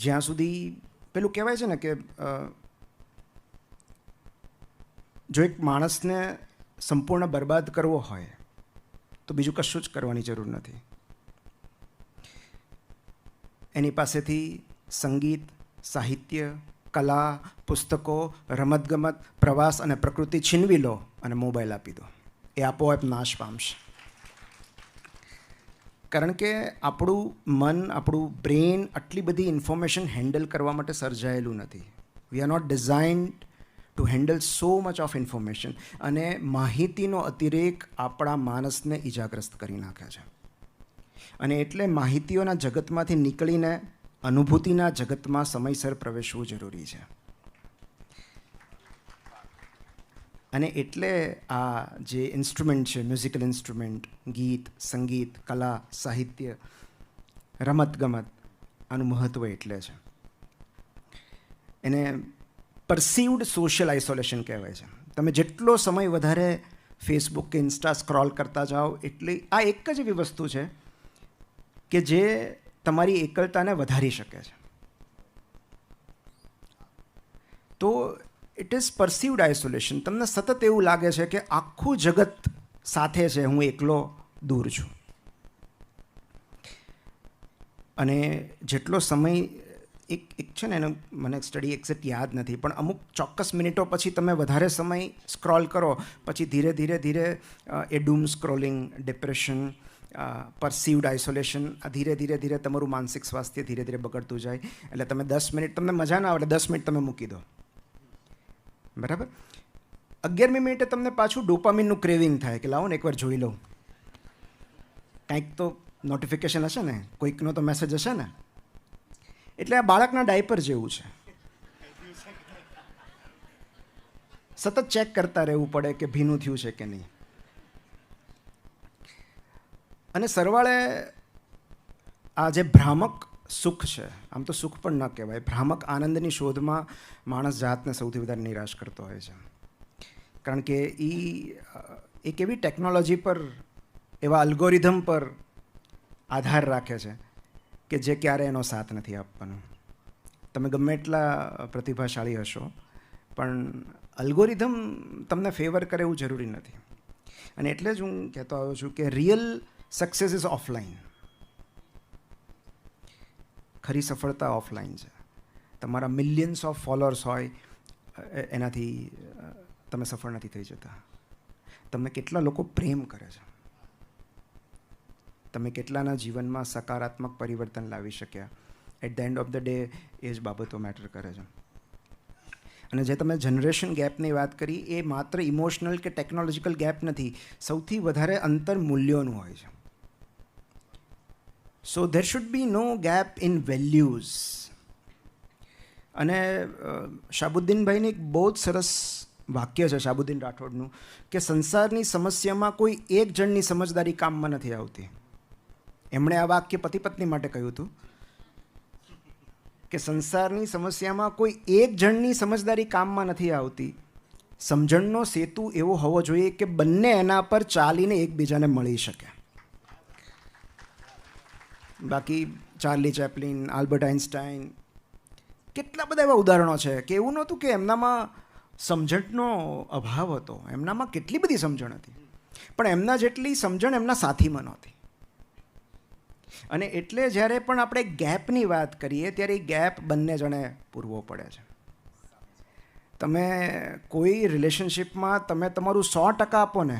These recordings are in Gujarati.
જ્યાં સુધી પેલું કહેવાય છે ને કે જો એક માણસને સંપૂર્ણ બરબાદ કરવો હોય તો બીજું કશું જ કરવાની જરૂર નથી. એની પાસેથી સંગીત, સાહિત્ય, કલા, પુસ્તકો, રમતગમત, પ્રવાસ અને પ્રકૃતિ છીનવી લો અને મોબાઈલ આપી દો, એ આપોઆપ નાશ પામશે. કારણ કે આપણું મન, આપણું બ્રેન આટલી બધી ઇન્ફોર્મેશન હેન્ડલ કરવા માટે સર્જાયેલું નથી. We are not designed to handle so much of information. અને માહિતીનો અતિરેક આપણા માનસને ઈજાગ્રસ્ત કરી નાખે છે. અને એટલે માહિતીઓના જગતમાંથી નીકળીને અનુભૂતિના જગતમાં સમયસર પ્રવેશવું જરૂરી છે. અને એટલે આ જે ઇન્સ્ટ્રુમેન્ટ છે, મ્યુઝિકલ ઇન્સ્ટ્રુમેન્ટ, ગીત, સંગીત, કલા, સાહિત્ય, રમતગમત, આનું મહત્ત્વ એટલે છે. એને પરસીવ્ડ સોશિયલ આઇસોલેશન કહેવાય છે. તમે જેટલો સમય વધારે ફેસબુક કે ઇન્સ્ટા સ્ક્રોલ કરતા જાઓ એટલી આ એક જ એવી વસ્તુ છે કે જે તમારી એકલતાને વધારી શકે છે. તો ઇટ ઇઝ પરસીવ્ડ આઇસોલેશન. તમને સતત એવું લાગે છે કે આખું જગત સાથે છે, હું એકલો દૂર છું. અને જેટલો સમય એક છે ને, એનો મને સ્ટડી એક્ઝેક્ટ યાદ નથી, પણ અમુક ચોક્કસ મિનિટો પછી તમે વધારે સમય સ્ક્રોલ કરો પછી ધીરે ધીરે ધીરે એ ડૂમ સ્ક્રોલિંગ, ડિપ્રેશન, પરસીવ્ડ આઇસોલેશન, આ ધીરે ધીરે ધીરે તમારું માનસિક સ્વાસ્થ્ય ધીરે ધીરે બગડતું જાય. એટલે તમે 10 મિનિટ તમને મજા ના આવે એટલે 10 મિનિટ તમે મૂકી દો, બરાબર. 11મી મિનિટે તમને પાછું ડોપામિનનું ક્રેવિંગ થાય કે લાવો ને એકવાર જોઈ લઉં, કંઈક તો નોટિફિકેશન હશે ને, કોઈકનો તો મેસેજ હશે ને. એટલે આ બાળકના ડાયપર જેવું છે. સતત ચેક કરતા રહેવું પડે કે ભીનું થયું છે કે નહીં. અને સરવાળે આ જે ભ્રામક સુખ છે, આમ તો સુખ પણ ન કહેવાય, ભ્રામક આનંદની શોધમાં માણસ જાતને સૌથી વધારે નિરાશ કરતો હોય છે. કારણ કે એ એક એવી ટેકનોલોજી પર, એવા અલ્ગોરિધમ પર આધાર રાખે છે કે જે ક્યારે એનો સાથ નથી આપવાનો. તમે ગમે એટલા પ્રતિભાશાળી હશો પણ અલ્ગોરિધમ તમને ફેવર કરે એવું જરૂરી નથી. અને એટલે જ હું કહેતો આવ્યો છું કે રિયલ સક્સેસ ઇઝ ઓફલાઈન. ખરી સફળતા ઓફલાઈન છે. તમારા મિલિયન્સ ઓફ ફોલોઅર્સ હોય એનાથી તમે સફળ નથી થઈ જતા. તમને કેટલા લોકો પ્રેમ કરે છે, તમે કેટલાના જીવનમાં સકારાત્મક પરિવર્તન લાવી શક્યા, at the end of the day એ જ બાબતો મેટર કરે છે. અને જે તમે જનરેશન ગેપની વાત કરી, એ માત્ર ઇમોશનલ કે ટેકનોલોજીકલ ગેપ નથી, સૌથી વધારે અંતર મૂલ્યોનું હોય છે. So there should be no gap in values. અને શાહબુદ્દીનભાઈની એક બહુ જ સરસ વાક્ય છે, શાહબુદ્દીન રાઠોડનું, કે સંસારની સમસ્યામાં કોઈ એક જણની સમજદારી કામમાં નથી આવતી. એમણે આ વાક્ય પતિ પત્ની માટે કહ્યું હતું કે સંસારની સમસ્યામાં કોઈ એક જણની સમજદારી કામમાં નથી આવતી. સમજણનો સેતુ એવો હોવો જોઈએ કે બંને એના પર ચાલીને એકબીજાને મળી શકે. બાકી ચાર્લી ચેપ્લિન, આલ્બર્ટ આઇન્સ્ટાઈન, કેટલા બધા એવા ઉદાહરણો છે કે એવું નહોતું કે એમનામાં સમજણનો અભાવ હતો, એમનામાં કેટલી બધી સમજણ હતી, પણ એમના જેટલી સમજણ એમના સાથીમાં નહોતી. અને એટલે જ્યારે પણ આપણે ગેપની વાત કરીએ ત્યારે એ ગેપ બંને જણે પૂરવો પડે છે. તમે કોઈ રિલેશનશિપમાં તમે તમારું 100% આપો ને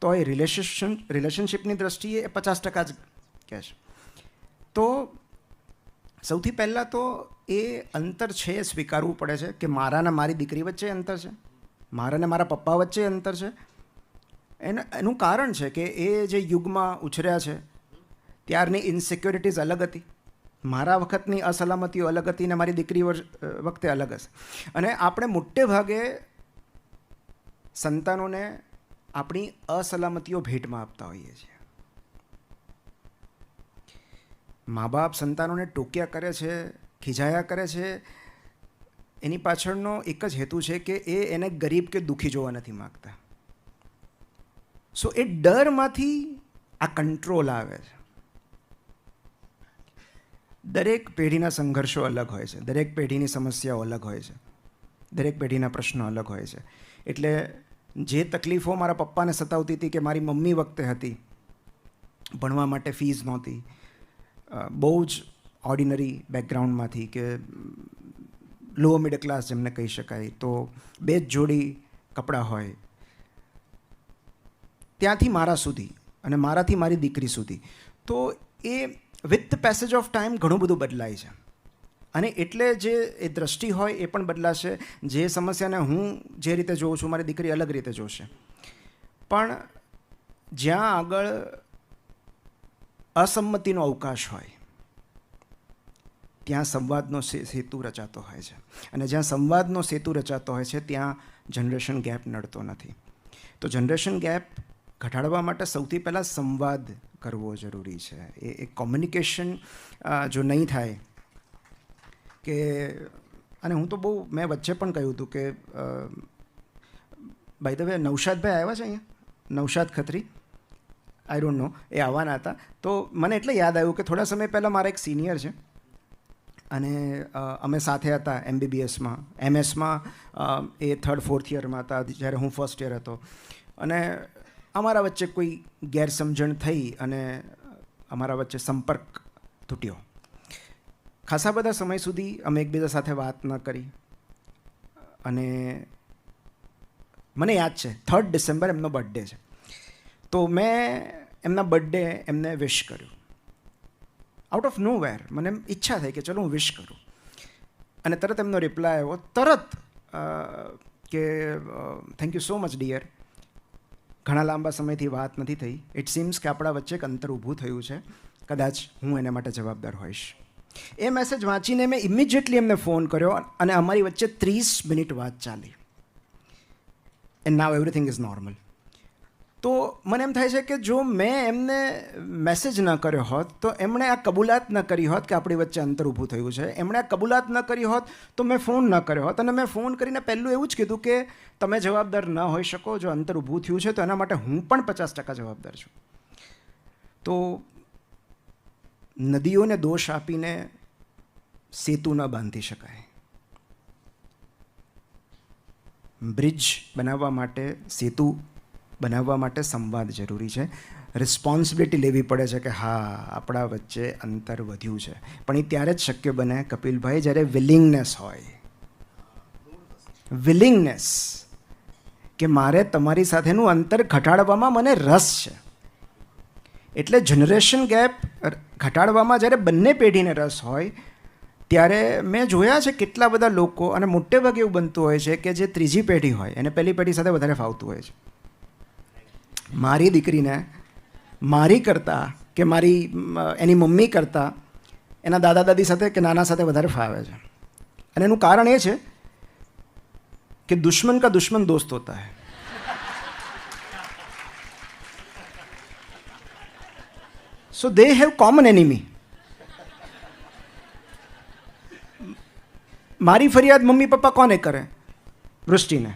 તો એ રિલેશનશિપની દ્રષ્ટિએ 50% જ કહેશે. તો સૌથી પહેલાં તો એ અંતર છે એ સ્વીકારવું પડે છે કે મારા ને મારી દીકરી વચ્ચે અંતર છે, મારા ને મારા પપ્પા વચ્ચે અંતર છે. એનું કારણ છે કે એ જે યુગમાં ઉછર્યા છે ત્યારની ઇનસિક્યોરિટીઝ અલગ હતી, મારા વખતની અસલામતીઓ અલગ હતી ને મારી દીકરી વખતે અલગ હશે. અને આપણે મોટે ભાગે સંતાનોને આપણી અસલામતીઓ ભેટમાં આપતા હોઈએ છીએ. મા બાપ સંતાનોને ટોક્યા કરે છે, ખીજાયા કરે છે, એની પાછળનો એક જ હેતુ છે કે એ એને ગરીબ કે દુઃખી જોવા નથી માગતા. સો એ ડરમાંથી આ કંટ્રોલ આવે છે. દરેક પેઢીના સંઘર્ષો અલગ હોય છે, દરેક પેઢીની સમસ્યાઓ અલગ હોય છે, દરેક પેઢીના પ્રશ્નો અલગ હોય છે. એટલે જે તકલીફો મારા પપ્પાને સતાવતી હતી કે મારી મમ્મી વખતે હતી, ભણવા માટે ફીસ નહોતી, બહુ જ ઓર્ડિનરી બેકગ્રાઉન્ડમાંથી કે લો મિડલ ક્લાસ જેમને કહી શકાય, તો 2 જ જોડી કપડાં હોય, ત્યાંથી મારા સુધી અને મારાથી મારી દીકરી સુધી, તો એ with the passage of time ઘણું બધું બદલાય છે. અને એટલે જે એ દ્રષ્ટિ હોય એ પણ બદલાશે. જે સમસ્યાને હું જે રીતે જોઉં છું મારી દીકરી અલગ રીતે જોશે. પણ જ્યાં આગળ અસંમતિનો અવકાશ હોય ત્યાં સંવાદનો સેતુ રચાતો હોય છે. અને જ્યાં સંવાદનો સેતુ રચાતો હોય છે ત્યાં જનરેશન ગેપ નડતો નથી. તો જનરેશન ગેપ ઘટાડવા માટે સૌથી પહેલાં સંવાદ કરવો જરૂરી છે. એ કોમ્યુનિકેશન જો નહીં થાય કે, અને હું તો બહુ મેં વચ્ચે પણ કહ્યું હતું કે બાય ધ વે નૌશાદભાઈ આવ્યા છે અહીંયા, Naushad Khatri, I don't know, એ આવવાના હતા. તો મને એટલે યાદ આવ્યું કે થોડા સમય પહેલાં મારા એક સિનિયર છે અને અમે સાથે હતા MBBSમાં, MS-માં એ 3rd 4th યરમાં હતા જ્યારે હું 1st યર હતો. અને અમારા વચ્ચે કોઈ ગેરસમજણ થઈ અને અમારા વચ્ચે સંપર્ક તૂટ્યો. ખાસા બધા સમય સુધી અમે એકબીજા સાથે વાત ન કરી. અને મને યાદ છે 3rd ડિસેમ્બર એમનો બર્થડે છે, તો મેં એમના બર્થડે એમને વિશ કર્યું. આઉટ ઓફ નો વેર મને એમ ઈચ્છા થઈ કે ચલો હું વિશ કરું. અને તરત એમનો રિપ્લાય આવ્યો, તરત કે thank you so much dear, ઘણા લાંબા સમયથી વાત નથી થઈ, ઇટ સીમ્સ કે આપણા વચ્ચે એક અંતર ઊભું થયું છે, કદાચ હું એના માટે જવાબદાર હોઈશ. એ મેસેજ વાંચીને મેં ઇમિડિયેટલી એમને ફોન કર્યો અને અમારી વચ્ચે 30 મિનિટ વાત ચાલી. And now everything is normal. તો મને એમ થાય છે કે જો મેં એમને મેસેજ ન કર્યો હોત તો એમણે આ કબૂલાત ન કરી હોત કે આપણી વચ્ચે અંતર ઊભું થયું છે. એમણે આ કબૂલાત ન કરી હોત તો મેં ફોન ન કર્યો હોત. અને મેં ફોન કરીને પહેલું એવું જ કીધું કે તમે જવાબદાર ન હોઈ શકો, જો અંતર ઊભું થયું છે તો એના માટે હું પણ 50% જવાબદાર છું. તો નદીઓને દોષ આપીને સેતુ ન બાંધી શકાય. બ્રિજ બનાવવા માટે, સેતુ બનાવવા માટે સંવાદ જરૂરી છે. રિસ્પોન્સિબિલિટી લેવી પડે છે કે હા આપણા વચ્ચે અંતર વધ્યું છે. પણ એ ત્યારે જ શક્ય બને કપિલભાઈ જ્યારે વિલિંગનેસ હોય. વિલિંગનેસ કે મારે તમારી સાથેનું અંતર ઘટાડવામાં મને રસ છે. એટલે જનરેશન ગેપ ઘટાડવામાં જ્યારે બંને પેઢીને રસ હોય ત્યારે મેં જોયા છે કેટલા બધા લોકો, અને મોટે ભાગે એવું બનતું હોય છે કે જે ત્રીજી પેઢી હોય એને પહેલી પેઢી સાથે વધારે ફાવતું હોય છે. મારી દીકરીને મારી કરતાં કે એની મમ્મી કરતાં એના દાદા દાદી સાથે કે નાના સાથે વધારે ફાવે છે. અને એનું કારણ એ છે કે દુશ્મન કા દુશ્મન દોસ્ત હોતા હૈ. So they have common enemy. મારી ફરિયાદ મમ્મી પપ્પા કોને કરે? વૃષ્ટિને.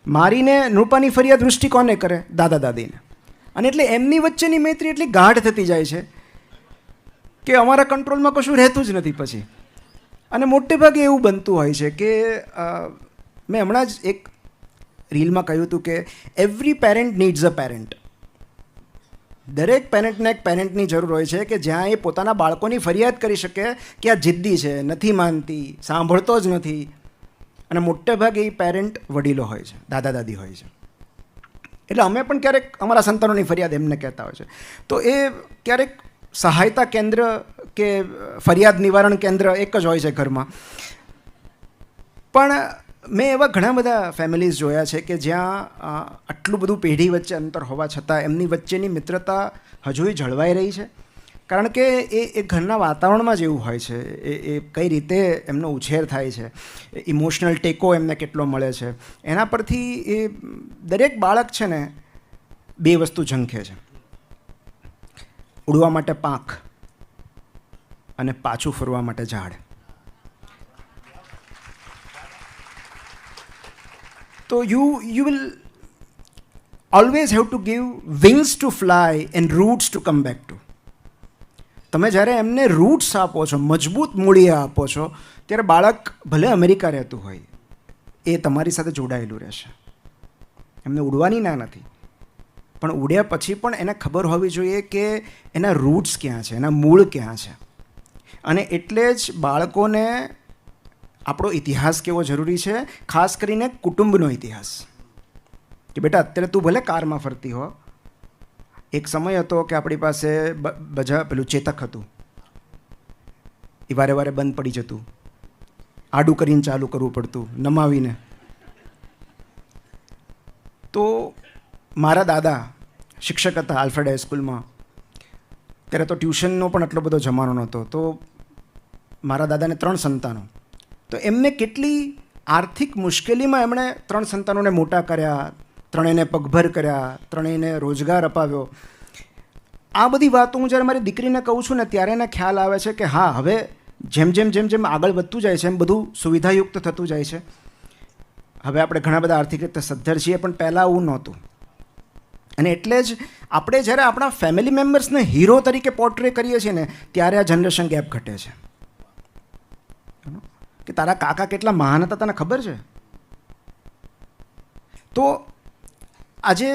મારીને નૃપાની ફરિયાદ વૃષ્ટિ કોને કરે? દાદા દાદીને. અને એટલે એમની વચ્ચેની મૈત્રી એટલી ગાઢ થતી જાય છે કે અમારા કંટ્રોલમાં કશું રહેતું જ નથી પછી. અને મોટે ભાગે એવું બનતું હોય છે કે મેં હમણાં જ એક રીલમાં કહ્યું હતું કે every parent needs a parent. દરેક પેરેન્ટને એક પેરેન્ટની જરૂર હોય છે કે જ્યાં એ પોતાના બાળકોની ફરિયાદ કરી શકે કે આ જિદ્દી છે, નથી માનતી, સાંભળતો જ નથી. અને મોટે ભાગે એ પેરેન્ટ વડીલો હોય છે, દાદા દાદી હોય છે. એટલે અમે પણ ક્યારેક અમારા સંતાનોની ફરિયાદ એમને કહેતા હોય છે. તો એ ક્યારેક સહાયતા કેન્દ્ર કે ફરિયાદ નિવારણ કેન્દ્ર એક જ હોય છે ઘરમાં. પણ મેં એવા ઘણા બધા ફેમિલીઝ જોયા છે કે જ્યાં આટલું બધું પેઢી વચ્ચે અંતર હોવા છતાં એમની વચ્ચેની મિત્રતા હજુય જળવાઈ રહી છે. કારણ કે એ ઘરના વાતાવરણમાં જ એવું હોય છે. એ કઈ રીતે એમનો ઉછેર થાય છે, ઇમોશનલ ટેકો એમને કેટલો મળે છે, એના પરથી એ દરેક બાળક છે ને 2 વસ્તુ ઝંખે છે: ઉડવા માટે પાંખ અને પાછું ફરવા માટે ઝાડ. તો you will always have to give wings to fly and roots to come back to. તમે જ્યારે એમને રૂટ્સ આપો છો, મજબૂત મૂળિયા આપો છો, ત્યારે બાળક ભલે અમેરિકા રહેતું હોય એ તમારી સાથે જોડાયેલું રહેશે. એમને ઉડવાની ના નથી, પણ ઉડ્યા પછી પણ એને ખબર હોવી જોઈએ કે એના રૂટ્સ ક્યાં છે, એના મૂળ ક્યાં છે. અને એટલે જ બાળકોને આપણો ઇતિહાસ કેવો જરૂરી છે, ખાસ કરીને કુટુંબનો ઇતિહાસ. કે બેટા અત્યારે તું ભલે કારમાં ફરતી હો, એક સમય હતો કે આપણી પાસે પેલું ચેતક હતું, એ વારે વારે બંધ પડી જતું, આડું કરીને ચાલુ કરવું પડતું, નમાવીને. તો મારા દાદા શિક્ષક હતા આલ્ફ્રેડ હાઈસ્કૂલમાં. ત્યારે તો ટ્યુશનનો પણ આટલો બધો જમાનો નહોતો. તો મારા દાદાને 3 સંતાનો. તો એમને કેટલી આર્થિક મુશ્કેલીમાં એમણે 3 સંતાનોને મોટા કર્યા, 3ને પગભર કર્યા, 3ને રોજગાર અપાવ્યો. આ બધી વાતો હું જ્યારે મારી દીકરીને કહું છું ને ત્યારે એને ખ્યાલ આવે છે કે હા, હવે જેમ જેમ જેમ જેમ આગળ વધતું જાય છે એમ બધું સુવિધાયુક્ત થતું જાય છે. હવે આપણે ઘણા બધા આર્થિક રીતે સદ્ધર છીએ, પણ પહેલાં આવું નહોતું. અને એટલે જ આપણે જ્યારે આપણા ફેમિલી મેમ્બર્સને હીરો તરીકે પોર્ટ્રે કરીએ છીએ ને ત્યારે આ જનરેશન ગેપ ઘટે છે. કે તારા કાકા કેટલા મહાન હતા તને ખબર છે? તો આજે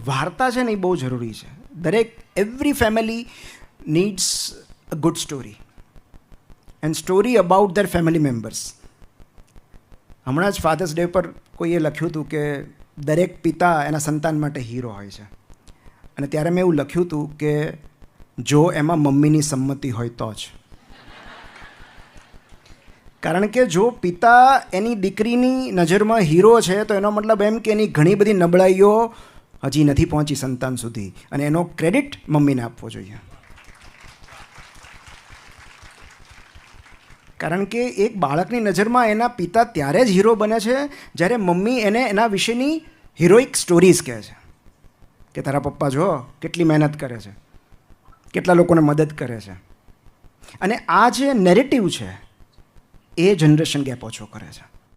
વાર્તા છે ને એ બહુ જરૂરી છે. Every family needs a good story and story about their family members. હમણાં જ ફાધર્સ ડે પર કોઈએ લખ્યું હતું કે દરેક પિતા એના સંતાન માટે હીરો હોય છે. અને ત્યારે મેં એવું લખ્યું હતું કે જો એમાં મમ્મીની સંમતિ હોય તો જ. કારણ કે જો પિતા એની દીકરીની નજરમાં હીરો છે તો એનો મતલબ એમ કે એની ઘણી બધી નબળાઈઓ હજી નથી પહોંચી સંતાન સુધી, અને એનો ક્રેડિટ મમ્મીને આપવો જોઈએ. કારણ કે એક બાળકની નજરમાં એના પિતા ત્યારે જ હીરો બને છે જ્યારે મમ્મી એને એના વિશેની હિરોઇક સ્ટોરીઝ કહે છે કે તારા પપ્પા જો કેટલી મહેનત કરે છે, કેટલા લોકોને મદદ કરે છે. અને આ જે નેરેટિવ છે એ જનરેશન ગેપ ઓછો કરે છે.